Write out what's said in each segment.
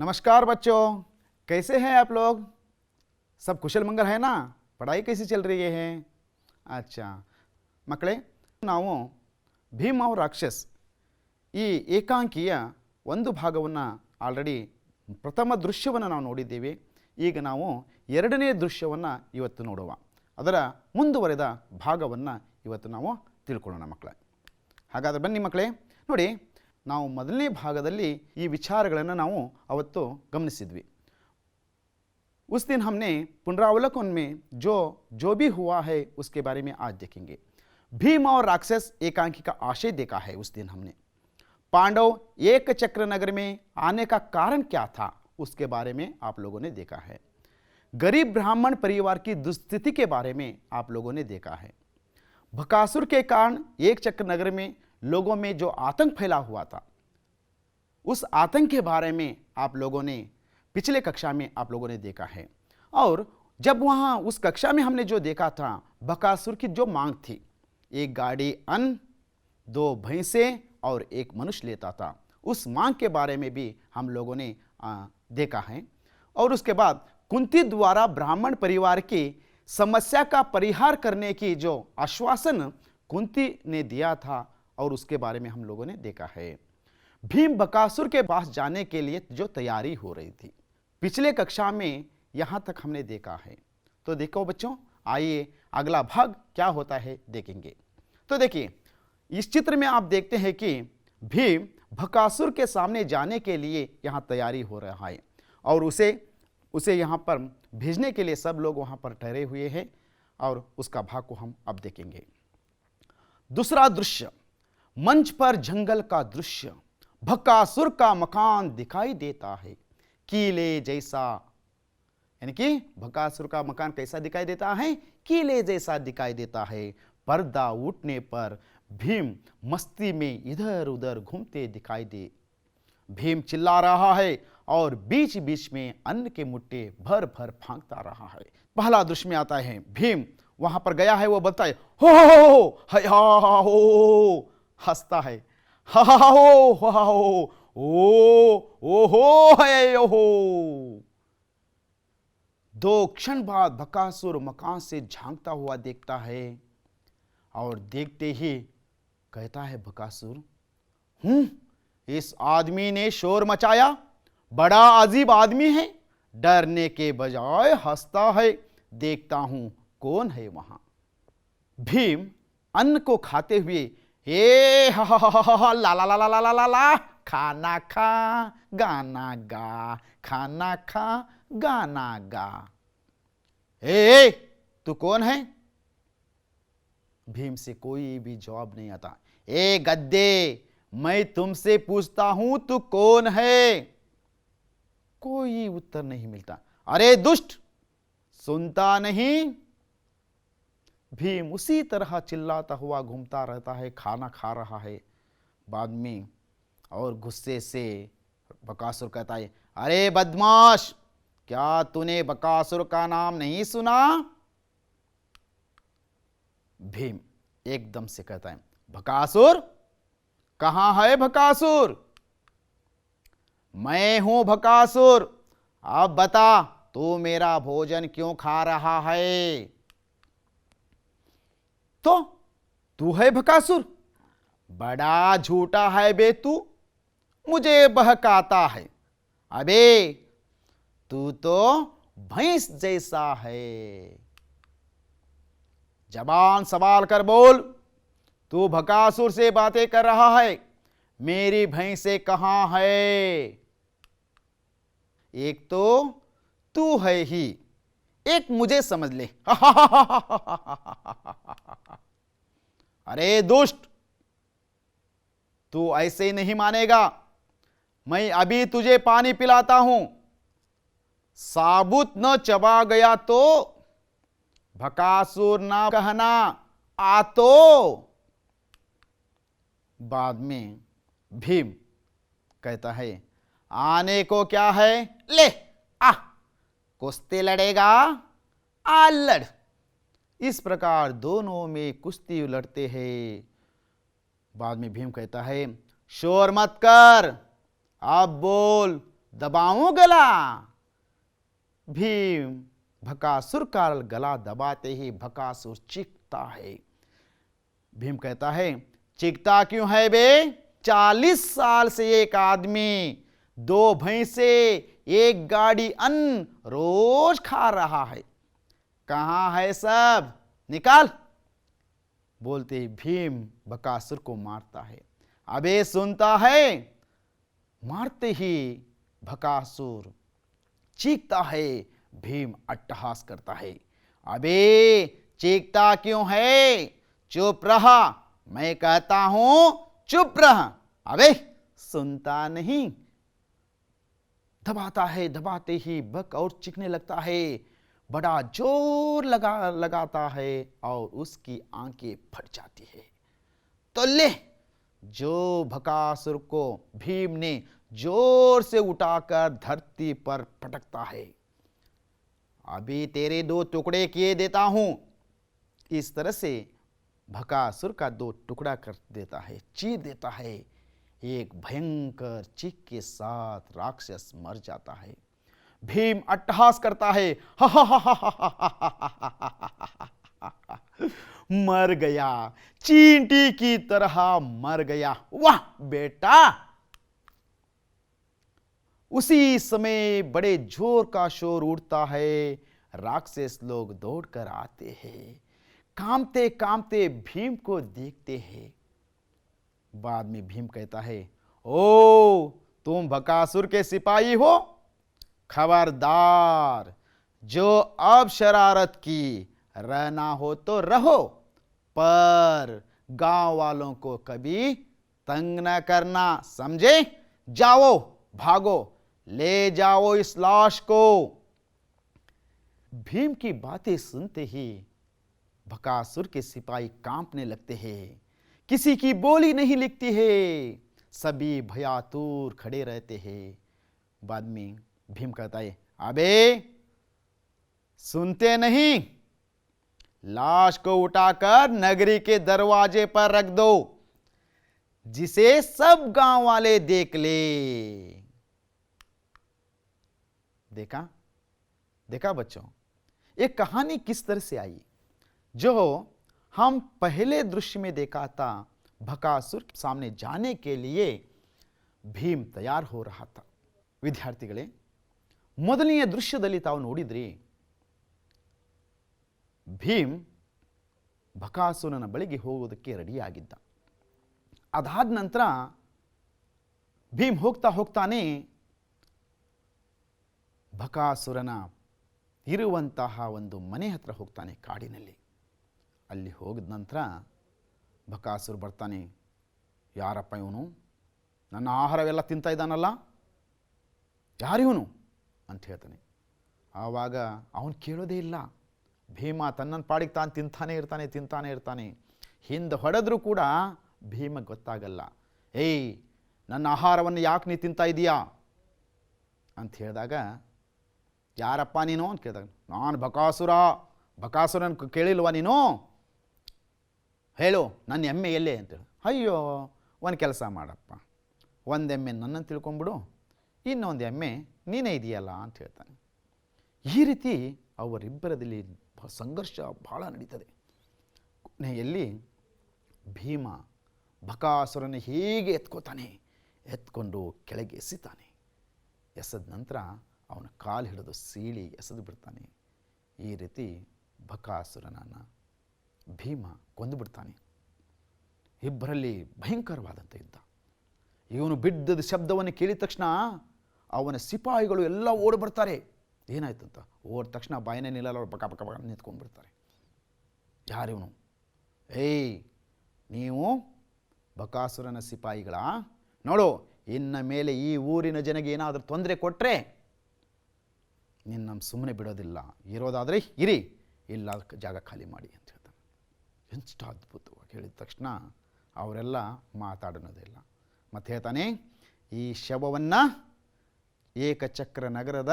नमस्कार बच्चों, कैसे हैं आप लोग? सब कुशल मंगल है ना? पढ़ाई कैसी चल रही है? अच्छा ಮಕ್ಕಳೇ, ನಾವು ಭೀಮ್ और ರಾಕ್ಷಸ್ ಈ ಏಕಾಂಕಿಯ ಒಂದು ಭಾಗವನ್ನು ಆಲ್ರೆಡಿ ಪ್ರಥಮ ದೃಶ್ಯವನ್ನು ನಾವು ನೋಡಿದ್ದೇವೆ. ಈಗ ನಾವು ಎರಡನೇ ದೃಶ್ಯವನ್ನು ಇವತ್ತು ನೋಡುವ. ಅದರ ಮುಂದುವರೆದ ಭಾಗವನ್ನು ಇವತ್ತು ನಾವು ತಿಳ್ಕೊಳ್ಳೋಣ ಮಕ್ಕಳೇ. ಹಾಗಾದರೆ ಬನ್ನಿ ಮಕ್ಕಳೇ, ನೋಡಿ, ನಾವು ಮೊದಲನೇ ಭಾಗದಲ್ಲಿ ಈ ವಿಚಾರಗಳನ್ನು ನಾವು ಅವತ್ತು ಗಮನಿಸಿದ್ವಿ. उस दिन हमने पुनरावलोकन में जो भी हुआ है उसके बारे में आज देखेंगे. भीम और राक्षस एकांकी का आशय देखा है. उस दिन हमने पांडव एक चक्र नगर में आने का कारण क्या था उसके बारे में आप लोगों ने देखा है. गरीब ब्राह्मण परिवार की दुस्थिति के बारे में आप लोगों ने देखा है. बकासुर के कारण एक चक्र नगर में लोगों में जो आतंक फैला हुआ था, उस आतंक के बारे में आप लोगों ने पिछले कक्षा में आप लोगों ने देखा है. और जब वहाँ उस कक्षा में हमने जो देखा था, बकासुर की जो मांग थी, एक गाड़ी अन्न, 2 भैंसें और 1 मनुष्य लेता था, उस मांग के बारे में भी हम लोगों ने देखा है. और उसके बाद कुंती द्वारा ब्राह्मण परिवार की समस्या का परिहार करने की जो आश्वासन कुंती ने दिया था, और उसके बारे में हम लोगों ने देखा है. भीम बकासुर के पास जाने के लिए जो तैयारी हो रही थी, पिछले कक्षा में यहाँ तक हमने देखा है. तो देखो बच्चों, आइए अगला भाग क्या होता है देखेंगे. तो देखिए, इस चित्र में आप देखते हैं कि भीम बकासुर के सामने जाने के लिए यहाँ तैयारी हो रहा है, और उसे यहाँ पर भेजने के लिए सब लोग वहाँ पर ठहरे हुए हैं, और उसका भाग को हम अब देखेंगे. दूसरा दृश्य, मंच पर जंगल का दृश्य. बकासुर का मकान दिखाई देता है, किले जैसा. यानी कि बकासुर का मकान कैसा दिखाई देता है? किले जैसा दिखाई देता है. पर्दा उठने पर भीम मस्ती में इधर उधर घूमते दिखाई दे. भीम चिल्ला रहा है और बीच बीच में अन्न के मुट्ठे भर भर फांकता रहा है. पहला दृश्य में आता है, भीम वहां पर गया है, वो बोलता है हो हो, हंसता है, हा हो ओ हो है हो. 2 क्षण बाद बकासुर मकान से झांकता हुआ देखता है, और देखते ही कहता है, बकासुर, इस आदमी ने शोर मचाया, बड़ा अजीब आदमी है, डरने के बजाय हंसता है, देखता हूं कौन है वहां. भीम अन्न को खाते हुए ए हा ला ला ला ला ला ला ला, खाना खा गाना गा, खाना खा गाना गा. ए तू कौन है? भीम से कोई भी जवाब नहीं आता. ए गद्दे, मैं तुमसे पूछता हूं, तू कौन है? कोई उत्तर नहीं मिलता. अरे दुष्ट, सुनता नहीं? भीम उसी तरह चिल्लाता हुआ घूमता रहता है, खाना खा रहा है. बाद में और गुस्से से बकासुर कहता है, अरे बदमाश, क्या तूने बकासुर का नाम नहीं सुना? भीम एकदम से कहता है, बकासुर? कहां है बकासुर? मैं हूं बकासुर. अब बता, तू मेरा भोजन क्यों खा रहा है? तो तू है बकासुर? बड़ा झूठा है बे तू, मुझे बहकाता है. अबे तू तो भैंस जैसा है. जबान संभाल कर बोल, तू बकासुर से बातें कर रहा है, मेरी भैंसें कहां है? एक तो तू है ही, एक मुझे समझ ले. अरे दुष्ट, तू ऐसे नहीं मानेगा. मैं अभी तुझे पानी पिलाता हूं, साबुत न चबा गया तो बकासुर ना कहना. आ तो बाद में भीम कहता है, आने को क्या है, ले आ, कुश्ती लड़ेगा, आ लड़. इस प्रकार दोनों में कुश्ती लड़ते हैं. बाद में भीम कहता है, शोर मत कर, अब बोल, दबाऊं गला। भीम बकासुर का गला दबाते ही बकासुर चीखता है। भीम कहता है, चीखता क्यों है बे? 40 साल से एक आदमी 2 भैंसे 1 गाड़ी अन्न रोज खा रहा है, कहां है सब, निकाल। बोलते ही भीम बकासुर को मारता है। अबे सुनता है? मारते ही बकासुर चीखता है। भीम अट्टहास करता है, अबे चीखता क्यों है? चुप रहा, मैं कहता हूं चुप रहा। अबे सुनता नहीं। दबाता है, दबाते ही बक और चीखने लगता है, बड़ा जोर लगाता है और उसकी आंखें फट जाती है। तो ले, जो बकासुर को भीम ने जोर से उठाकर धरती पर पटकता है। अभी तेरे 2 टुकड़े किए देता हूं। इस तरह से बकासुर का 2 टुकड़ा कर देता है, चीर देता है। एक भयंकर चीख के साथ राक्षस मर जाता है। भीम अट्टहास करता है, हा हा हा हा हा, मर गया, चींटी की तरह मर गया। वाह बेटा। उसी समय बड़े जोर का शोर उठता है। राक्षस लोग दौड़कर आते हैं, कांपते कांपते भीम को देखते हैं। बाद में भीम कहता है, ओ तुम बकासुर के सिपाही हो? खबरदार, जो अब शरारत की, रहना हो तो रहो, पर गांव वालों को कभी तंग न करना, समझे? जाओ, भागो, ले जाओ इस लाश को। भीम की बातें सुनते ही बकासुर के सिपाही कांपने लगते हैं। किसी की बोली नहीं लिखती है, सभी भयातुर खड़े रहते हैं। बाद में भीम कहता है, अबे सुनते नहीं? लाश को उठाकर नगरी के दरवाजे पर रख दो, जिसे सब गांव वाले देख ले। देखा देखा बच्चों, एक कहानी किस तरह से आई? जो हम पहले दृश्य में देखा था, बकासुर के सामने जाने के लिए ಭೀಮ್ ತಯಾರು हो रहा था. ವಿದ್ಯಾರ್ಥಿಗಳೇ, ಮೊದಲನೆಯ ದೃಶ್ಯದಲ್ಲಿ ತಾವು ನೋಡಿದ್ರಿ, ಭೀಮ್ ಬಕಾಸುರನ ಬಳಿಗೆ ಹೋಗೋದಕ್ಕೆ ರೆಡಿಯಾಗಿದ್ದ. ಅದಾದ ನಂತರ ಭೀಮ್ ಹೋಗ್ತಾ ಹೋಗ್ತಾನೆ ಬಕಾಸುರನ ಇರುವಂತಹ ಒಂದು ಮನೆ ಹತ್ರ ಹೋಗ್ತಾನೆ ಕಾಡಿನಲ್ಲಿ. ಅಲ್ಲಿ ಹೋಗಿದ ನಂತರ ಬಕಾಸುರ ಬರ್ತಾನೆ. ಯಾರಪ್ಪ ಇವನು? ನನ್ನ ಆಹಾರವೆಲ್ಲ ತಿಂತಾ ಇದ್ದಾನಲ್ಲ, ಯಾರಿವನು ಅಂತ ಹೇಳ್ತಾನೆ. ಆವಾಗ ಅವನು ಕೇಳೋದೇ ಇಲ್ಲ. ಭೀಮ ತನ್ನ ಪಾಡಿಗೆ ತಾನು ತಿಂತಾನೆ ಇರ್ತಾನೆ. ಹಿಂದೆ ಹೊಡೆದ್ರೂ ಕೂಡ ಭೀಮಗೆ ಗೊತ್ತಾಗಲ್ಲ. ಏಯ್, ನನ್ನ ಆಹಾರವನ್ನು ಯಾಕೆ ನೀ ತಿಂತಾ ಇದೀಯಾ ಅಂತ ಹೇಳಿದಾಗ, ಯಾರಪ್ಪ ನೀನು ಅಂತ ಕೇಳಿದಾಗ, ನಾನು ಬಕಾಸುರನ ಕೇಳಿಲ್ವಾ ನೀನು? ಹೇಳು, ನನ್ನ ಎಮ್ಮೆ ಎಲ್ಲೇ ಅಂತೇಳಿ. ಅಯ್ಯೋ, ಒಂದು ಕೆಲಸ ಮಾಡಪ್ಪ, ಒಂದು ಎಮ್ಮೆ ನನ್ನನ್ನು ತಿಳ್ಕೊಂಬಿಡು, ಇನ್ನೊಂದು ಎಮ್ಮೆ ನೀನೇ ಇದೆಯಲ್ಲ ಅಂತ ಹೇಳ್ತಾನೆ. ಈ ರೀತಿ ಅವರಿಬ್ಬರದಲ್ಲಿ ಸಂಘರ್ಷ ಭಾಳ ನಡೀತದೆ. ಕೊನೆಯಲ್ಲಿ ಭೀಮ ಬಕಾಸುರನ ಹೀಗೆ ಎತ್ಕೊಂಡು ಕೆಳಗೆ ಎಸಿತಾನೆ. ಎಸೆದ ನಂತರ ಅವನ ಕಾಲು ಹಿಡಿದು ಸೀಳಿ ಎಸೆದು ಬಿಡ್ತಾನೆ. ಈ ರೀತಿ ಬಕಾಸುರನನ್ನು ಭೀಮ ಕೊಂದು ಬಿಡ್ತಾನೆ. ಇಬ್ಬರಲ್ಲಿ ಭಯಂಕರವಾದಂಥ ಯುದ್ಧ. ಇವನು ಬಿದ್ದದ ಶಬ್ದವನ್ನು ಕೇಳಿದ ತಕ್ಷಣ ಅವನ ಸಿಪಾಯಿಗಳು ಎಲ್ಲ ಓಡಿ ಬರ್ತಾರೆ. ಏನಾಯ್ತು ಅಂತ ಓಡಿದ ತಕ್ಷಣ ಬಾಯಿನೇ ನಿಲ್ಲಲ್ಲ, ಅವ್ರು ಬಕ ನಿಂತ್ಕೊಂಡು ಬಿಡ್ತಾರೆ. ಯಾರಿವನು? ಏಯ್, ನೀವು ಬಕಾಸುರನ ಸಿಪಾಯಿಗಳ? ನೋಡು, ಇನ್ನು ಮೇಲೆ ಈ ಊರಿನ ಜನಗೆ ಏನಾದರೂ ತೊಂದರೆ ಕೊಟ್ಟರೆ ನಿನ್ನ ಸುಮ್ಮನೆ ಬಿಡೋದಿಲ್ಲ. ಇರೋದಾದರೆ ಇರಿ, ಇಲ್ಲ ಜಾಗ ಖಾಲಿ ಮಾಡಿ ಅಂತ ಹೇಳ್ತಾನೆ. ಎಷ್ಟು ಅದ್ಭುತವಾಗಿ ಹೇಳಿದ ತಕ್ಷಣ ಅವರೆಲ್ಲ ಮಾತಾಡೋದಿಲ್ಲ. ಮತ್ತು ಹೇಳ್ತಾನೆ, ಈ ಶವವನ್ನು ಏಕಚಕ್ರ ನಗರದ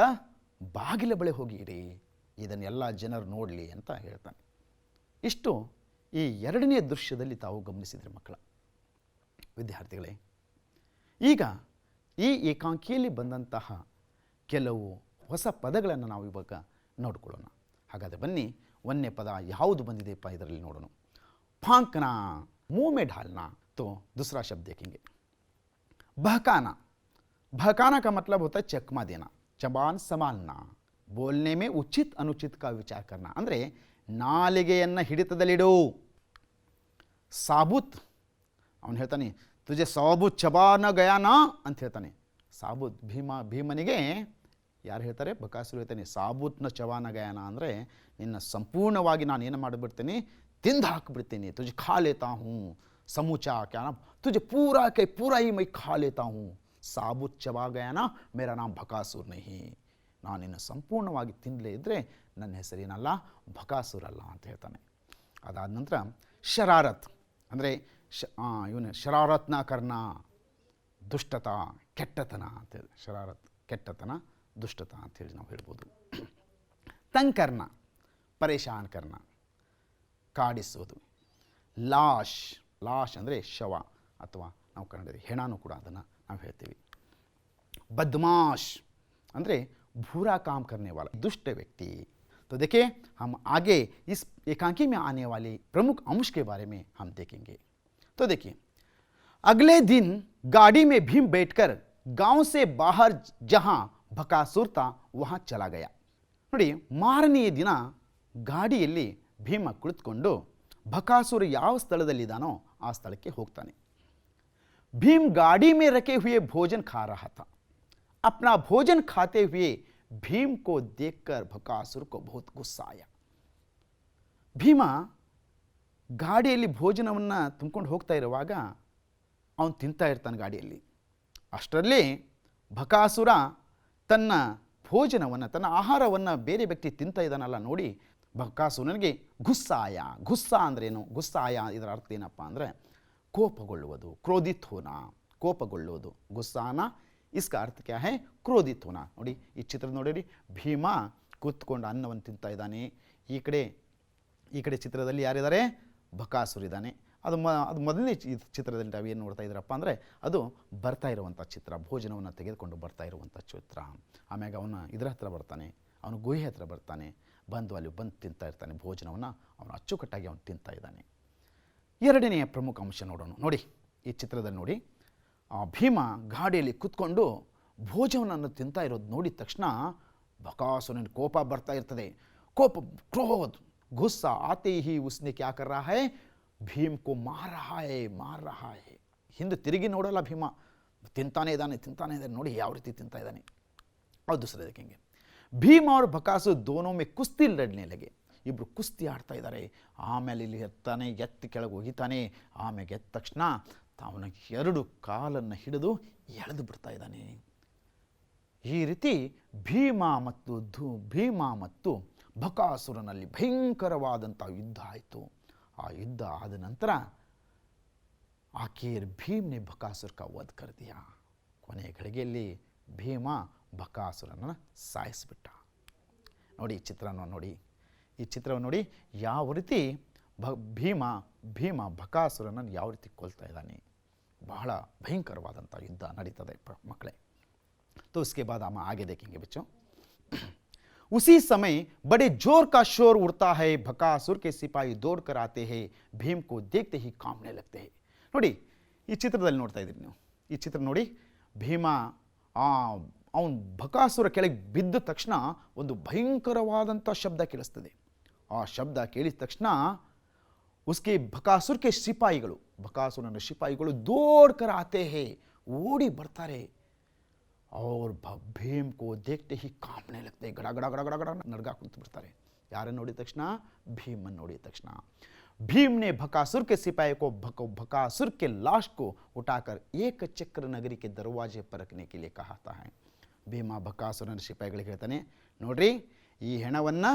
ಬಾಗಿಲ ಬಳಿ ಹೋಗಿ ಇಡಿ, ಇದನ್ನೆಲ್ಲ ಜನರು ನೋಡಲಿ ಅಂತ ಹೇಳ್ತಾನೆ. ಇಷ್ಟು ಈ ಎರಡನೇ ದೃಶ್ಯದಲ್ಲಿ ತಾವು ಗಮನಿಸಿದರೆ ಮಕ್ಕಳ ವಿದ್ಯಾರ್ಥಿಗಳೇ. ಈಗ ಈ ಏಕಾಂಕಿಯಲ್ಲಿ ಬಂದಂತಹ ಕೆಲವು ಹೊಸ ಪದಗಳನ್ನು ನಾವು ಇವಾಗ ನೋಡ್ಕೊಳ್ಳೋಣ. ಹಾಗಾದರೆ ಬನ್ನಿ, ಒಂದನೇ ಪದ ಯಾವುದು ಬಂದಿದೆಯಪ್ಪ ಇದರಲ್ಲಿ ನೋಡೋಣ. फांकना, मुंह में डालना. तो दूसरा शब्द देखेंगे बहकाना. बहकाना का मतलब होता है चकमा देना, जबान संभालना, बोलने में उचित अनुचित का विचार करना. ಅಂದರೆ ನಾಲಿಗೆಯನ್ನು ಹಿಡಿತದಲ್ಲಿಡು. ಸಾಬೂತ್ ಅವನು ಹೇಳ್ತಾನೆ, ತುಜೆ ಸಾಬೂತ್ ಚಬಾನ ಗಯಾನಾ ಅಂತ ಹೇಳ್ತಾನೆ. ಸಾಬೂತ್ ಭೀಮನಿಗೆ ಯಾರು ಹೇಳ್ತಾರೆ? ಬಕಾಸುರ ಹೇಳ್ತಾನೆ, ಸಾಬೂತ್ನ ಚವಾನ ಗಯಾನ ಅಂದರೆ ನಿನ್ನ ಸಂಪೂರ್ಣವಾಗಿ ನಾನು ಏನು ಮಾಡಿಬಿಡ್ತೀನಿ, ತಿಂದು ಹಾಕಿಬಿಡ್ತೀನಿ. ತುಜೆ ಖಾ ಲೇತಾ ಹೂँ ಸಮೂಚಾ ಕ್ಯಾ ನಾ, ತುಜೆ ಪೂರಾ ಕೈ ಪೂರಾ ही मैं खा लेता हूँ. ಸಾಬೂತ್ ಚಬಾ ಗಯಾನ ಮೇರಾ ನಾಮ್ ಬಕಾಸುರ್ ನಹಿ. ನಾನು ನಿನ್ನ ಸಂಪೂರ್ಣವಾಗಿ ತಿನ್ನಲೇ ಇದ್ದರೆ ನನ್ನ ಹೆಸರೇನಲ್ಲ, ಬಕಾಸುರಲ್ಲ ಅಂತ ಹೇಳ್ತಾನೆ. ಅದಾದ ನಂತರ ಶರಾರತ್ ಅಂದರೆ ಇವನು ಶರಾರತ್ನ ಕರ್ಣ, ದುಷ್ಟತ, ಕೆಟ್ಟತನ ಅಂತೇಳಿ. ಶರಾರತ್ ಕೆಟ್ಟತನ, ದುಷ್ಟತ ಅಂಥೇಳಿ ನಾವು ಹೇಳ್ಬೋದು. ತಂಕರ್ನ, ಪರೇಶಾನ್ ಕರ್ನ, ಕಾಡಿಸೋದು. ಲಾಶ್, ಲಾಶ್ ಅಂದರೆ ಶವ ಅಥವಾ ನಾವು ಕನ್ನಡದಲ್ಲಿ ಹೆಣನೂ ಕೂಡ ಅದನ್ನು ನಾವು ಹೇಳ್ತೀವಿ. बदमाश ಅಂದರೆ बुरा काम करने वाला, दुष्ट व्यक्ति. तो देखिए हम आगे इस एकांकी में आने वाले प्रमुख अंश के बारे में हम देखेंगे. तो देखिए अगले दिन गाड़ी में भीम बैठकर गांव से बाहर जहां बकासुर था वहां चला गया. ನೋಡಿ, ಮಾರನೆಯ ದಿನ ಗಾಡಿಯಲ್ಲಿ ಭೀಮ ಕುಳಿತುಕೊಂಡು ಬಕಾಸುರ ಯಾವ ಸ್ಥಳದಲ್ಲಿದ್ದಾನೋ ಆ ಸ್ಥಳಕ್ಕೆ ಹೋಗ್ತಾನೆ. भीम गाड़ी में रखे हुए भोजन खा रहा था. अपना भोजन खाते हुए भीम को देखकर बकासुर को बहुत गुस्सा आया. ಭೀಮ ಗಾಡಿಯಲ್ಲಿ ಭೋಜನವನ್ನು ತುಂಬಿಕೊಂಡು ಹೋಗ್ತಾ ಇರುವಾಗ ಅವನು ತಿಂತಾ ಇರ್ತಾನೆ ಗಾಡಿಯಲ್ಲಿ. ಅಷ್ಟರಲ್ಲಿ ಬಕಾಸುರ ತನ್ನ ಭೋಜನವನ್ನು, ತನ್ನ ಆಹಾರವನ್ನು ಬೇರೆ ವ್ಯಕ್ತಿ ತಿಂತಾ ಇದ್ದಾನಲ್ಲ ನೋಡಿ, ಬಕಾಸುರನಿಗೆ ಗುಸ್ಸಾಯ. ಗುಸ್ಸಾ ಅಂದ್ರೇನು? ಗುಸ್ಸಾಯ ಇದರ ಅರ್ಥ ಏನಪ್ಪ ಅಂದರೆ ಕೋಪಗೊಳ್ಳುವುದು, ಕ್ರೋಧಿತ್ ಹೋನ, ಕೋಪಗೊಳ್ಳುವುದು. ಗುಸ್ಸಾನ इसका अर्थ क्या है? क्रोधित होना. ನೋಡಿ ಈ ಚಿತ್ರ ನೋಡಿರಿ, ಭೀಮ ಕೂತ್ಕೊಂಡು ಅನ್ನವನ್ನು ತಿಂತಾ ಇದ್ದಾನೆ. ಈ ಕಡೆ ಚಿತ್ರದಲ್ಲಿ ಯಾರಿದ್ದಾರೆ? ಬಕಾಸುರ ಇದ್ದಾನೆ. ಅದು ಮೊದಲನೇ ಚಿತ್ರದಲ್ಲಿ ನಾವು ಏನು ನೋಡ್ತಾ ಇದ್ದೀರಪ್ಪ ಅಂದರೆ ಅದು ಬರ್ತಾ ಇರುವಂಥ ಚಿತ್ರ, ಭೋಜನವನ್ನು ತೆಗೆದುಕೊಂಡು ಬರ್ತಾ ಇರುವಂಥ ಚಿತ್ರ. ಆಮ್ಯಾಗ ಅವನು ಇದರ ಹತ್ರ ಬರ್ತಾನೆ, ಅವನು ಗುಹೆ ಹತ್ರ ಬರ್ತಾನೆ, ಬಂದು ಅಲ್ಲಿ ಬಂದು ತಿಂತಾ ಇರ್ತಾನೆ ಭೋಜನವನ್ನು. ಅವನು ಅಚ್ಚುಕಟ್ಟಾಗಿ ಅವನು ತಿಂತಾ ಇದ್ದಾನೆ. ಎರಡನೆಯ ಪ್ರಮುಖ ಅಂಶ ನೋಡೋಣ. ನೋಡಿ ಈ ಚಿತ್ರದಲ್ಲಿ ನೋಡಿ, ಭೀಮ ಗಾಡಿಯಲ್ಲಿ ಕೂತ್ಕೊಂಡು ಭೋಜನವನ್ನು ತಿಂತಾ ಇರೋದು ನೋಡಿದ ತಕ್ಷಣ ಬಕಾಸುರನಿಗೆ ಕೋಪ ಬರ್ತಾ ಇರ್ತದೆ. ಕೋಪ, ಕ್ರೋಧ, ಗುಸ್ಸಾ ಆತೆ ಹಿ ಉಸ್ನೆ ಕ್ಯಾ ಕರ್ ರಹಾ ಹೈ, ಭೀಮ್ ಕೋ ಮಾರ್ ರಹಾ ಹೈ. ಹಿಂದೆ ತಿರುಗಿ ನೋಡಲ್ಲ ಭೀಮ, ತಿಂತಾನೆ ಇದ್ದಾನೆ. ನೋಡಿ ಯಾವ ರೀತಿ ತಿಂತಾ ಇದ್ದಾನೆ. और दूसरे देखेंगे भीम और बकासुर दोनों में कुश्ती लड़ने लगे. ಇಬ್ಬರು ಕುಸ್ತಿ ಆಡ್ತಾ ಇದ್ದಾರೆ. ಆಮೇಲೆ ಇಲ್ಲಿ ಎತ್ತಾನೆ, ಎತ್ತಿ ಕೆಳಗೆ ಒಗಿತಾನೆ. ಆಮೇಲೆ ಎದ್ದ ತಕ್ಷಣ ಅವನ ಎರಡು ಕಾಲನ್ನು ಹಿಡಿದು ಎಳೆದು ಬಿಡ್ತಾ ಇದ್ದಾನೆ. ಈ ರೀತಿ ಭೀಮ ಮತ್ತು ಬಕಾಸುರನಲ್ಲಿ ಭಯಂಕರವಾದಂಥ ಯುದ್ಧ ಆಯಿತು. ಆ ಯುದ್ಧ ಆದ ನಂತರ ಆಖಿರ್ ಭೀಮ್ನೆ ಬಕಾಸುರ ಕಾ ವಧ ಕರ್ ದಿಯಾ. ಕೊನೆಯ ಘಳಿಗೆಯಲ್ಲಿ ಭೀಮ ಬಕಾಸುರನನ್ನು ಸಾಯಿಸಿಬಿಟ್ಟ. ನೋಡಿ ಈ ಚಿತ್ರವನ್ನು ನೋಡಿ ಯಾವ ರೀತಿ ಭೀಮ ಬಕಾಸುರನನ್ನು ಯಾವ ರೀತಿ ಕೊಲ್ತಾ ಇದ್ದಾನೆ. ಬಹಳ ಭಯಂಕರವಾದಂಥ ಯುದ್ಧ ನಡೀತದೆ ಮಕ್ಕಳೇ. तो उसके बाद हम आगे देखेंगे बच्चों. उसी समय बड़े जोर का शोर उड़ता है. बकासुर के सिपाही दौड़ कर आते हैं. भीम को देखते ही कांपने लगते हैं. ನೋಡಿ ಈ ಚಿತ್ರದಲ್ಲಿ ನೋಡ್ತಾ ಇದ್ದೀರಿ ನೀವು. ಈ ಚಿತ್ರ ನೋಡಿ, ಭೀಮ ಅವನು ಬಕಾಸುರ ಕೆಳಗೆ ಬಿದ್ದ ತಕ್ಷಣ ಒಂದು ಭಯಂಕರವಾದಂಥ ಶಬ್ದ ಕೇಳಿಸ್ತದೆ. ಆ ಶಬ್ದ ಕೇಳಿದ ತಕ್ಷಣ उसके बकासुर के सिपाहिಗಳು, ಬಕಾಸುರನ ಸಿಪಾಯಿಗಳು ದೌಡ್ಕರ್ ಆತೆ ಹೇ, ಓಡಿ ಬರ್ತಾರೆ. और भीम को देखते ही कांपने लगते हैं. गड़ा नड़गा कुंत बिಡ್ತಾರೆ. ಯಾರನ್ನು ನೋಡಿದ ತಕ್ಷಣ? ಭೀಮನ್ನು ನೋಡಿದ ತಕ್ಷಣ. भीम ने बकासुर के सिपाही को बकासुर के लाश को उठाकर एक चक्र नगरी के दरवाजे पर रखने के लिए कहता है. ಭೀಮ ಬಕಾಸುರನ ಸಿಪಾಯಿಗಳಿಗೆ ಹೇಳ್ತಾನೆ, ನೋಡ್ರಿ ಈ ಹೆಣವನ್ನು,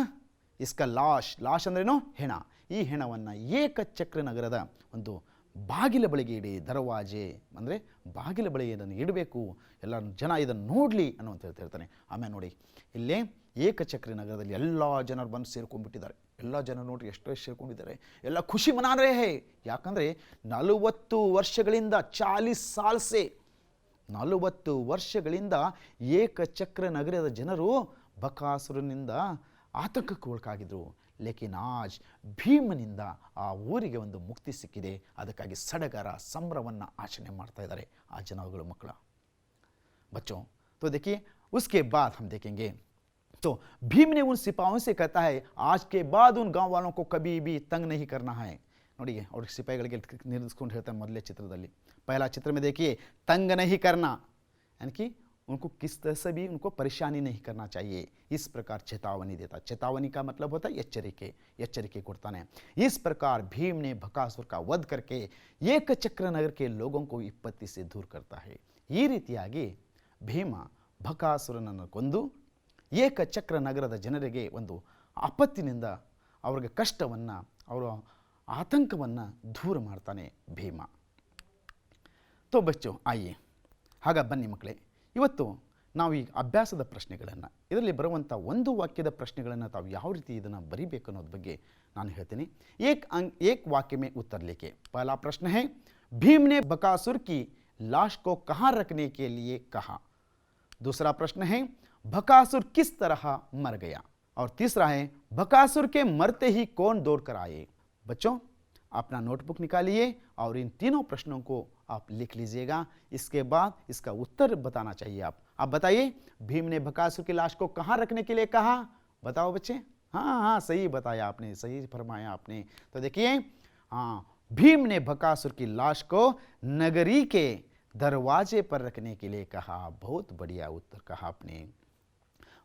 ಇಸ್ಕ ಲಾಶ್ ಅಂದ್ರೇನು? ಹೆಣ. ಈ ಹೆಣವನ್ನು ಏಕಚಕ್ರ ನಗರದ ಒಂದು ಬಾಗಿಲ ಬಳಿಗೆ ಇಡಿ. ದರವಾಜೆ ಅಂದರೆ ಬಾಗಿಲ ಬಳಿಗೆ ಇದನ್ನು ಇಡಬೇಕು, ಎಲ್ಲ ಜನ ಇದನ್ನು ನೋಡಲಿ ಅನ್ನುವಂತ ಹೇಳ್ತಾನೆ. ಆಮೇಲೆ ನೋಡಿ ಇಲ್ಲೇ ಏಕಚಕ್ರ ನಗರದಲ್ಲಿ ಎಲ್ಲ ಜನರು ಬಂದು ಸೇರ್ಕೊಂಡ್ಬಿಟ್ಟಿದ್ದಾರೆ. ಎಲ್ಲ ಜನರು ನೋಡ್ರಿ ಎಷ್ಟೋ ಸೇರ್ಕೊಂಡಿದ್ದಾರೆ. ಎಲ್ಲ ಖುಷಿ ಮನಾದ್ರೆ ಹೇ. ಯಾಕಂದರೆ 40 ವರ್ಷಗಳಿಂದ 40 ಸಾಲ್ ಸೆ 40 ವರ್ಷಗಳಿಂದ ಏಕಚಕ್ರ ನಗರದ ಜನರು ಬಕಾಸುರನಿಂದ ಆತಂಕಕ್ಕೆ ಒಳಗಾಗಿದ್ರು. ಲೇಕಿನ್ ಆಜ್ ಭೀಮನಿಂದ ಆ ಊರಿಗೆ ಒಂದು ಮುಕ್ತಿ ಸಿಕ್ಕಿದೆ. ಅದಕ್ಕಾಗಿ ಸಡಗರ ಸಂಭ್ರಮವನ್ನು ಆಚರಣೆ ಮಾಡ್ತಾ ಇದ್ದಾರೆ ಆ ಜನಗಳು ಮಕ್ಕಳ. बच्चों तो देखिए उसके बाद हम देखेंगे तो भीम ने उन सिपाहियों से कहता है आज के बाद उन गांव वालों को कभी भी तंग नहीं करना है. ನೋಡಿ ಅವ್ರಿಗೆ ಸಿಪಾಯಿಗಳಿಗೆ ನಿರ್ದೇಶಿಸ್ಕೊಂಡು ಹೇಳ್ತಾರೆ ಮೊದಲೇ ಚಿತ್ರದಲ್ಲಿ. पहला चित्र में देखिए तंग नहीं करना यानी कि उनको किस तरह से भी उनको परेशानी नहीं करना चाहिए. इस प्रकार चेतावनी देता. चेतावनी का मतलब होता है एಚ್ಚರಿಕೆ ಕೊಡ್ತಾನೆ. इस प्रकार भीम ने बकासुर का वध करके ಏಕಚಕ್ರ नगर के लोगों को विपत्ति से दूर करता है. ಈ ರೀತಿಯಾಗಿ ಭೀಮ ಬಕಾಸುರನನ್ನು ಕೊಂದು ಏಕಚಕ್ರ ನಗರದ ಜನರಿಗೆ ಒಂದು ಆಪತ್ತಿನಿಂದ ಅವರಿಗೆ ಕಷ್ಟವನ್ನು ಅವರ ಆತಂಕವನ್ನು ದೂರ ಮಾಡ್ತಾನೆ ಭೀಮ. ತೋ ಬಚ್ಚೋ ಆಯೆ ಹಾಗ ಬನ್ನಿ ಮಕ್ಕಳೇ, ಇವತ್ತು ನಾವು ಈ ಅಭ್ಯಾಸದ ಪ್ರಶ್ನೆಗಳನ್ನು ಇದರಲ್ಲಿ ಬರುವಂಥ ಒಂದು ವಾಕ್ಯದ ಪ್ರಶ್ನೆಗಳನ್ನು ತಾವು ಯಾವ ರೀತಿ ಇದನ್ನು ಬರೀಬೇಕು ಅನ್ನೋದ್ರ ಬಗ್ಗೆ ನಾನು ಹೇಳ್ತೀನಿ. एक वाक्य में उत्तर लिखे. पहला प्रश्न है भीम ने बकासुर की लाश को कहाँ रखने के लिए कहा. दूसरा प्रश्न है बकासुर किस तरह मर गया. और तीसरा है बकासुर के मरते ही कौन दौड़कर आए. बच्चों अपना नोटबुक निकालिए और इन तीनों प्रश्नों को आप लिख लीजिएगा. इसके बाद इसका उत्तर बताना चाहिए. आप बताइए भीम ने बकासुर की लाश को कहाँ रखने के लिए कहा. बताओ बच्चे. हाँ सही बताया आपने, सही फरमाया आपने. तो देखिए हाँ, भीम ने बकासुर की लाश को नगरी के दरवाजे पर रखने के लिए कहा. बहुत बढ़िया उत्तर कहा आपने.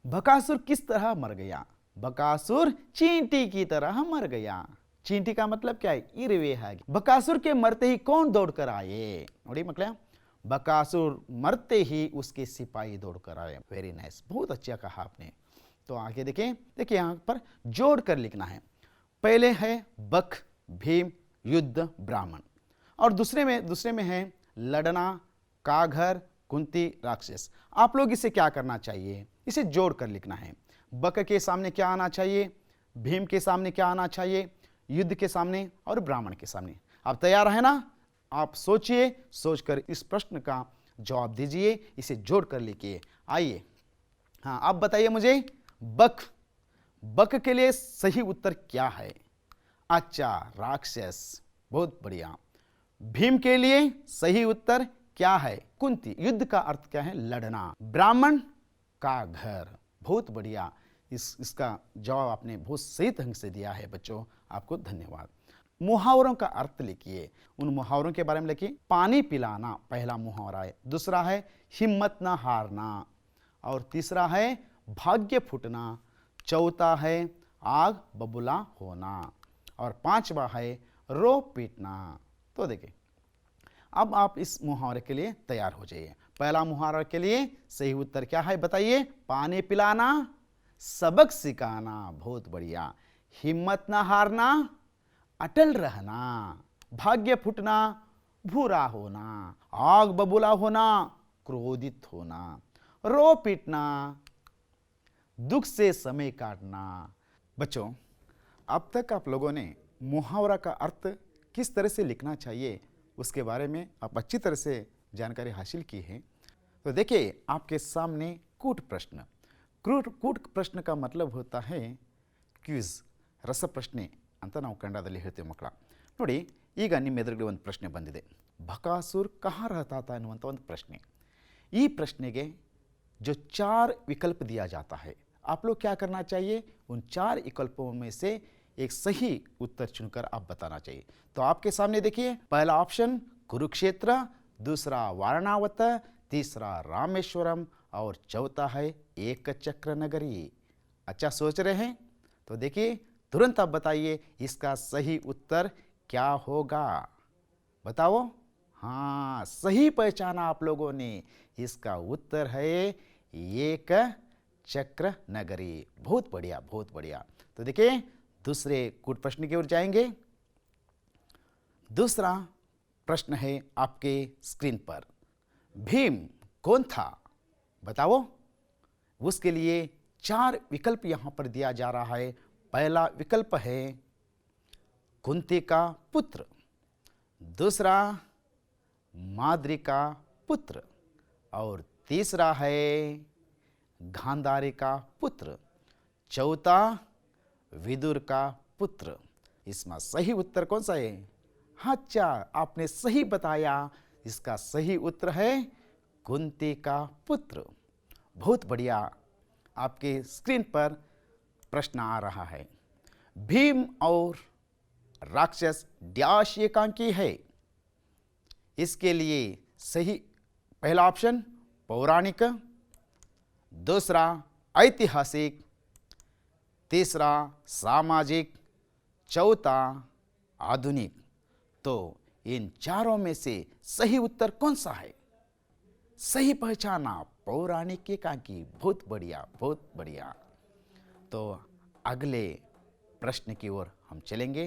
बकासुर किस तरह मर गया. बकासुर चींटी की तरह मर गया. चींटी का मतलब क्या है, इरवे है. बकासुर के मरते ही कौन दौड़कर आए. नोड़ी मकड़ा, बकासुर मरते ही उसके सिपाही दौड़कर आए. वेरी नाइस, बहुत अच्छा कहा आपने. तो आगे देखें. देखिए यहाँ पर जोड़ कर लिखना है. पहले है बक भीम युद्ध ब्राह्मण और दूसरे में है लड़ना काघर कुंती राक्षस. आप लोग इसे क्या करना चाहिए, इसे जोड़ कर लिखना है. बक के सामने क्या आना चाहिए, भीम के सामने क्या आना चाहिए, युद्ध के सामने और ब्राह्मण के सामने. आप तैयार है ना. आप सोचिए, सोचकर इस प्रश्न का जवाब दीजिए. इसे जोड़ कर लिखिए. आइए हाँ आप बताइए मुझे बक के लिए सही उत्तर क्या है. अच्छा राक्षस. बहुत बढ़िया. भीम के लिए सही उत्तर क्या है, कुंती. युद्ध का अर्थ क्या है, लड़ना. ब्राह्मण का घर. बहुत बढ़िया. इसका जवाब आपने बहुत सही ढंग से दिया है बच्चों, आपको धन्यवाद. मुहावरों का अर्थ लिखिए. उन मुहावरों के बारे में लिखिए. पानी पिलाना पहला मुहावरा है. दूसरा है हिम्मत न हारना और तीसरा है भाग्य फूटना. चौथा है आग बबूला होना और पांचवा है रो पीटना. तो देखिए अब आप इस मुहावरे के लिए तैयार हो जाइए. पहला मुहावरा के लिए सही उत्तर क्या है बताइए. पानी पिलाना, सबक सिखाना. बहुत बढ़िया. हिम्मत ना हारना, अटल रहना. भाग्य फूटना, भूरा होना. आग बबूला होना, क्रोधित होना. रो पीटना, दुख से समय काटना. बच्चों अब तक आप लोगों ने मुहावरा का अर्थ किस तरह से लिखना चाहिए उसके बारे में आप अच्छी तरह से जानकारी हासिल की है. तो देखिए आपके सामने कूट प्रश्न. कूट प्रश्न का मतलब होता है ಕ್ವಿಜ್, ರಸಪ್ರಶ್ನೆ ಅಂತ ನಾವು ಕನ್ನಡದಲ್ಲಿ ಹೇಳ್ತೀವಿ ಮಕ್ಕಳ. ನೋಡಿ ಈಗ ನಿಮ್ಮ ಎದುರುಗಡೆ ಒಂದು ಪ್ರಶ್ನೆ ಬಂದಿದೆ. ಬಕಾಸುರ್ ಕहाँ रहता था ಅನ್ನುವಂಥ ಒಂದು ಪ್ರಶ್ನೆ. ಈ ಪ್ರಶ್ನೆಗೆ जो 4 विकल्प दिया जाता है, आप लोग क्या करना चाहिए, उन 4 विकल्पों में से एक सही उत्तर चुनकर आप बताना चाहिए. तो आपके सामने देखिए पहला ऑप्शन कुरुक्षेत्र, दूसरा वारणावत, तीसरा रामेश्वरम और चौथा है एकचक्र नगरी. अच्छा सोच रहे हैं. तो देखिए तुरंत आप बताइए इसका सही उत्तर क्या होगा. बताओ. हाँ सही पहचाना आप लोगों ने. इसका उत्तर है एक चक्र नगरी. बहुत बढ़िया, बहुत बढ़िया. तो देखिए दूसरे कूट प्रश्न की ओर जाएंगे. दूसरा प्रश्न है आपके स्क्रीन पर. भीम कौन था बताओ. उसके लिए 4 विकल्प यहां पर दिया जा रहा है. पहला विकल्प है कुंती का पुत्र, दूसरा माद्री का पुत्र, और तीसरा है गांधारी का पुत्र, चौथा विदुर का पुत्र। इसमें सही उत्तर कौन सा है? अच्छा, आपने सही बताया। इसका सही उत्तर है कुंती का पुत्र। बहुत बढ़िया। आपके स्क्रीन पर प्रश्न आ रहा है, भीम और राक्षस डैश एकांकी है। इसके लिए सही पहला ऑप्शन पौराणिक, दूसरा ऐतिहासिक, तीसरा सामाजिक, चौथा आधुनिक। तो इन चारों में से सही उत्तर कौन सा है? सही पहचाना, पौराणिक एकांकी। बहुत बढ़िया, बहुत बढ़िया। तो अगले प्रश्न की ओर हम चलेंगे।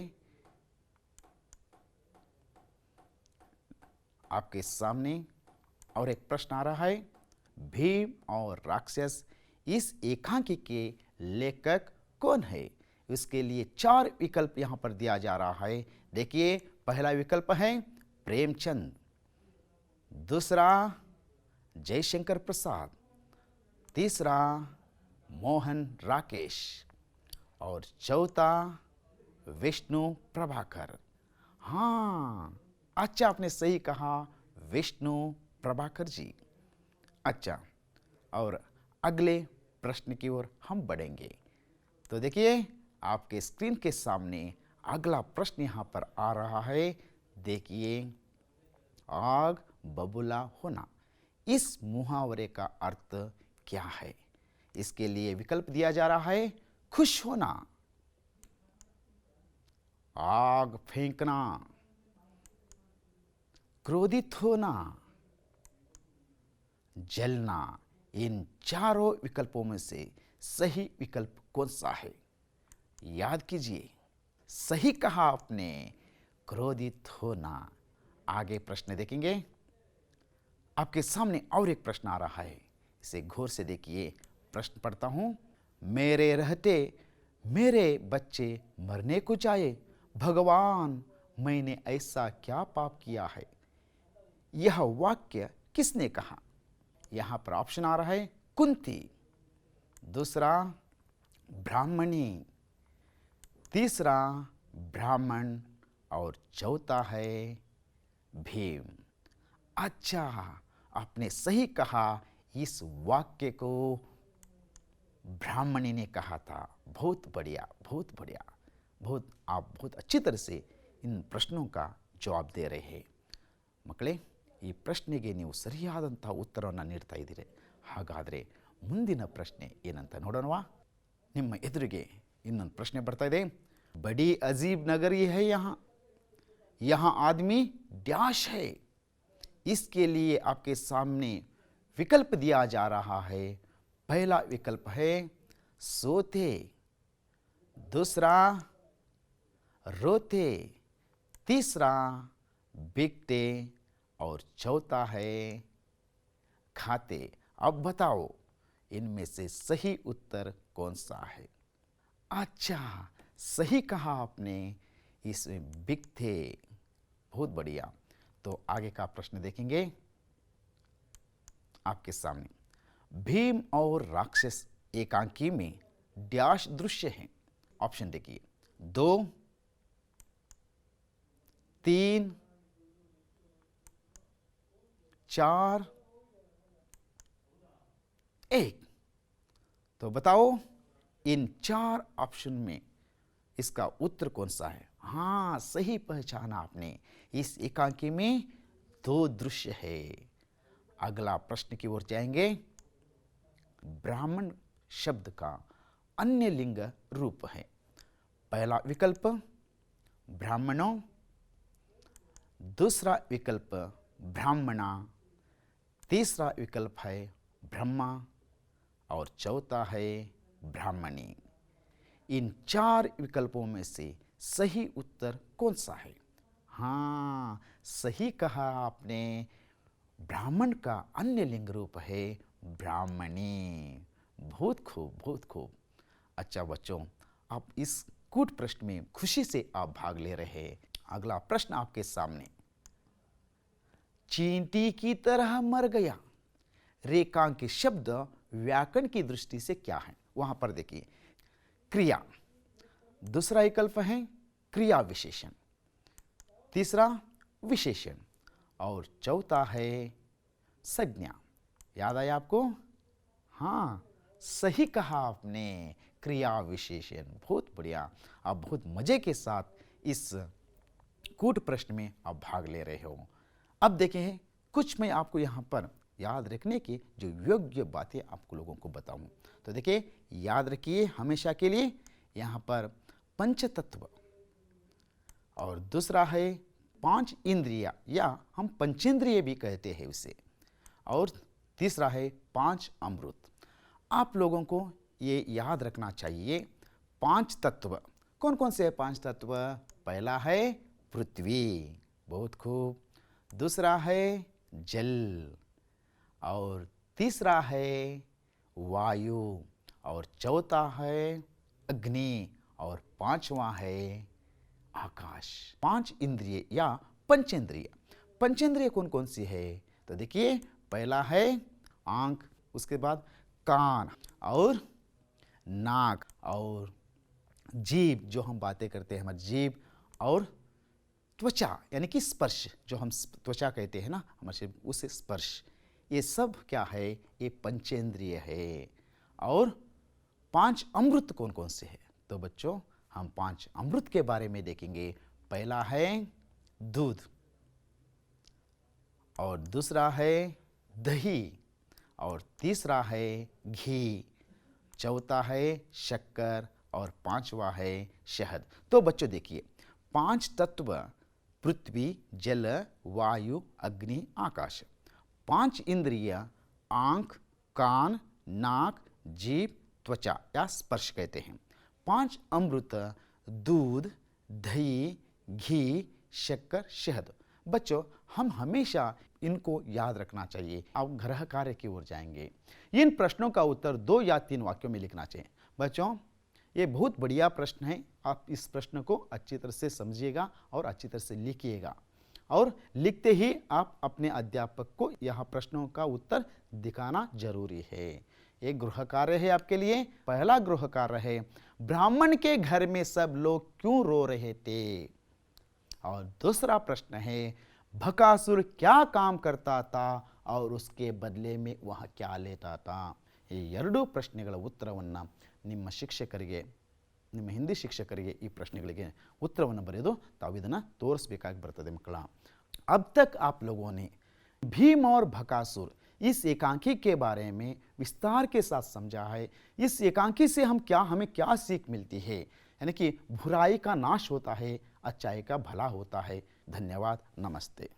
आपके सामने और एक प्रश्न आ रहा है, भीम और राक्षस इस एकांकी के लेखक कौन है? इसके लिए 4 विकल्प यहां पर दिया जा रहा है। देखिए, पहला विकल्प है प्रेमचंद, दूसरा जयशंकर प्रसाद, तीसरा मोहन राकेश और चौथा विष्णु प्रभाकर। हाँ, अच्छा, आपने सही कहा, विष्णु प्रभाकर जी। अच्छा, और अगले प्रश्न की ओर हम बढ़ेंगे। तो देखिए, आपके स्क्रीन के सामने अगला प्रश्न यहाँ पर आ रहा है। देखिए, आग बबूला होना, इस मुहावरे का अर्थ क्या है? इसके लिए विकल्प दिया जा रहा है, खुश होना, आग फेंकना, क्रोधित होना, जलना। इन चारों विकल्पों में से सही विकल्प कौन सा है? याद कीजिए, सही कहा आपने, क्रोधित होना। आगे प्रश्न देखेंगे। आपके सामने और एक प्रश्न आ रहा है, इसे गौर से देखिए। प्रश्न पढ़ता हूं, मेरे रहते मेरे बच्चे मरने को जाए, भगवान मैंने ऐसा क्या पाप किया है? यह वाक्य किसने कहा? यहां पर ऑप्शन आ रहा है कुंती, दूसरा ब्राह्मणी, तीसरा ब्राह्मण और चौथा है भीम। अच्छा, आपने सही कहा, इस वाक्य को ब्राह्मणी ने कहा था। बहुत बढ़िया, बहुत बढ़िया। आप बहुत अच्छी तरह से इन प्रश्नों का जवाब दे रहे हैं ಮಕ್ಕಳೇ। ಈ ಪ್ರಶ್ನೆಗೆ ನೀವು ಸರಿಯಾದಂಥ ಉತ್ತರವನ್ನು ನೀಡ್ತಾ ಇದ್ದೀರಿ। ಹಾಗಾದರೆ ಮುಂದಿನ ಪ್ರಶ್ನೆ ಏನಂತ ನೋಡೋಣವಾ? ನಿಮ್ಮ ಎದುರಿಗೆ ಇನ್ನೊಂದು ಪ್ರಶ್ನೆ ಬರ್ತಾ ಇದೆ। बड़ी अजीब नगरी है यहाँ आदमी डैश है। इसके लिए आपके सामने विकल्प दिया जा रहा है। पहला विकल्प है सोते, दूसरा रोते, तीसरा बिकते और चौथा है खाते। अब बताओ, इनमें से सही उत्तर कौन सा है? अच्छा, सही कहा आपने, इसमें बिकते। बहुत बढ़िया। तो आगे का प्रश्न देखेंगे आपके सामने। भीम और राक्षस एकांकी में डैश दृश्य हैं। ऑप्शन देखिए, 2, 3, 4, 1। तो बताओ, इन 4 ऑप्शन में इसका उत्तर कौन सा है? हाँ, सही पहचाना आपने, इस एकांकी में 2 दृश्य है। अगला प्रश्न की ओर जाएंगे। ब्राह्मण शब्द का अन्य लिंग रूप है। पहला विकल्प ब्राह्मणों, दूसरा विकल्प ब्राह्मणा, तीसरा विकल्प है ब्रह्मा और चौथा है ब्राह्मणी। इन 4 विकल्पों में से सही उत्तर कौन सा है? हाँ, सही कहा आपने, ब्राह्मण का अन्य लिंग रूप है ब्राह्मणी। बहुत खूब, बहुत खूब। अच्छा बच्चों, आप इस कूट प्रश्न में खुशी से आप भाग ले रहे हैं। अगला प्रश्न आपके सामने। चींटी की तरह मर गया, रेखांकित शब्द व्याकरण की दृष्टि से क्या है, वहां पर देखिए क्रिया, दूसरा विकल्प है क्रिया विशेषण, तीसरा विशेषण और चौथा है संज्ञा। याद आया आपको? हाँ, सही कहा आपने, क्रिया विशेषण। बहुत बढ़िया, आप बहुत मजे के साथ इस कूट प्रश्न में आप भाग ले रहे हो। अब देखें, कुछ मैं आपको यहाँ पर याद रखने की जो योग्य बातें आपको लोगों को बताऊं। तो देखिए, याद रखिए हमेशा के लिए, यहाँ पर पंचतत्व और दूसरा है 5 इंद्रिया या हम पंचेंद्रिय भी कहते हैं उसे, और तीसरा है 5 अमृत। आप लोगों को ये याद रखना चाहिए 5 तत्व कौन कौन से हैं। 5 तत्व, पहला है पृथ्वी, बहुत खूब, दूसरा है जल, और तीसरा है वायु, और चौथा है अग्नि, और पांचवा है आकाश। 5 इंद्रिय या पंचेंद्रिय। पंचेंद्रिय कौन कौन सी है? तो देखिए, पहला है आंख, उसके बाद कान और नाक और जीभ, जो हम बातें करते हैं हमारी जीभ, और त्वचा यानी कि स्पर्श, जो हम त्वचा कहते हैं ना हमारे, उसे स्पर्श, ये सब क्या है? ये पंचेंद्रिय है। और 5 अमृत कौन कौन से हैं? तो बच्चों, हम 5 अमृत के बारे में देखेंगे। पहला है दूध, और दूसरा है दही, और तीसरा है घी, चौथा है शक्कर, और पांचवा है शहद। तो बच्चों देखिए, 5 तत्व पृथ्वी, जल, वायु, अग्नि, आकाश, 5 इंद्रिय आंख, कान, नाक, जीभ, त्वचा या स्पर्श कहते हैं, 5 अमृत दूध, दही, घी, शक्कर, शहद। बच्चों, हम हमेशा इनको याद रखना चाहिए। आप गृह कार्य की ओर जाएंगे, इन प्रश्नों का उत्तर 2 या 3 वाक्यों में लिखना चाहिए। बच्चों, ये बहुत बढ़िया प्रश्न है, आप इस प्रश्न को अच्छी तरह से समझिएगा और अच्छी तरह से लिखिएगा, और लिखते ही आप अपने अध्यापक को यह प्रश्नों का उत्तर दिखाना जरूरी है। एक गृह कार्य है आपके लिए। पहला गृह कार्य है, ब्राह्मण के घर में सब लोग क्यों रो रहे थे? और दूसरा प्रश्न है, बकासुर क्या काम करता था और उसके बदले में वह क्या लेता था? ಈ ಎರಡೂ ಪ್ರಶ್ನೆಗಳ ಉತ್ತರವನ್ನು ನಿಮ್ಮ ಶಿಕ್ಷಕರಿಗೆ, ನಿಮ್ಮ ಹಿಂದಿ ಶಿಕ್ಷಕರಿಗೆ ಈ ಪ್ರಶ್ನೆಗಳಿಗೆ उत्तरವನ್ನು ಬರೆದು ತಾವು ಇದನ್ನು ತೋರಿಸಬೇಕಾಗಿ ಬರ್ತದೆ ಮಕ್ಕಳ। अब तक आप लोगों ने भीम और बकासुर इस एकांकी के बारे में विस्तार के साथ समझा है। इस एकांकी से हमें क्या सीख मिलती है, यानी कि बुराई का नाश होता है, अच्छाई का भला होता है। धन्यवाद, नमस्ते।